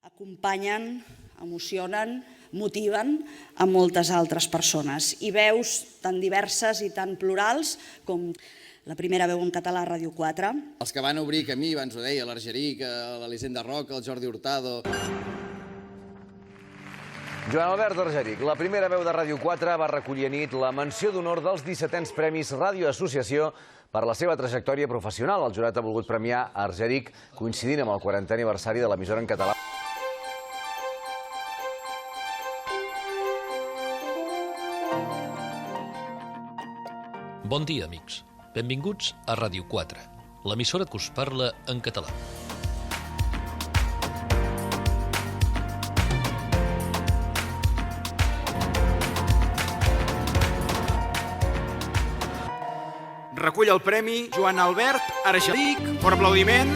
acompanyen, emocionen, motiven a moltes altres persones. I veus tan diverses i tan plurals com la primera veu en català a Ràdio 4. Els que van obrir camí, abans ho deia, l'Argeric, l'Elisenda Roca, el Jordi Hurtado. Joan Albert Argeric, la primera veu de Ràdio 4, va recollir a nit la menció d'honor dels 17è Premis Ràdio Associació per la seva trajectòria professional. El jurat ha volgut premiar Argeric coincidint amb el 40è aniversari de l'emissora en català. Bon dia, amics. Benvinguts a Ràdio 4, l'emissora que us parla en català. Recull el premi Joan Albert Argeric. Fort aplaudiment.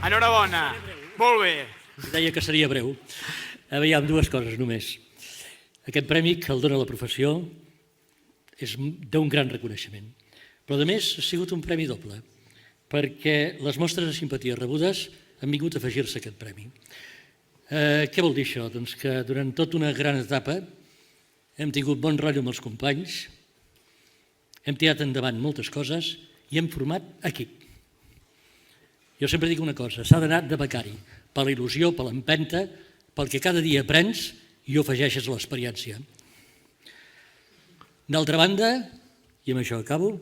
Enhorabona. Molt bé. Deia que seria breu. Aviam, dues coses només. Aquest premi que el dona la professió és d'un gran reconeixement. Però, a més, ha sigut un premi doble, perquè les mostres de simpatia rebudes han vingut a afegir-se a aquest premi. Què vol dir això? Doncs que durant tota una gran etapa hem tingut bon rotllo amb els companys, hem tirat endavant moltes coses i hem format equip. Jo sempre dic una cosa, s'ha d'anar de becari, per la il·lusió, per l'empenta, pel que cada dia aprens i ho afegeixes a l'experiència. D'altra banda, i amb això acabo,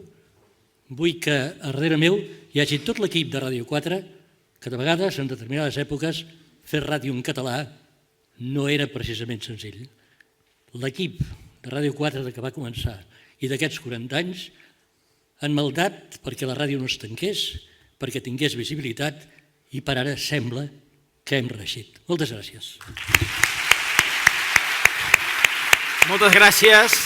vull que darrere meu hi hagi tot l'equip de Ràdio 4, que de vegades, en determinades èpoques, fer ràdio en català no era precisament senzill. L'equip de Ràdio 4 que va començar i d'aquests 40 anys han maldat perquè la ràdio no es tanqués, perquè tingués visibilitat i per ara sembla que hem reeixit. Moltes gràcies. Moltes gràcies.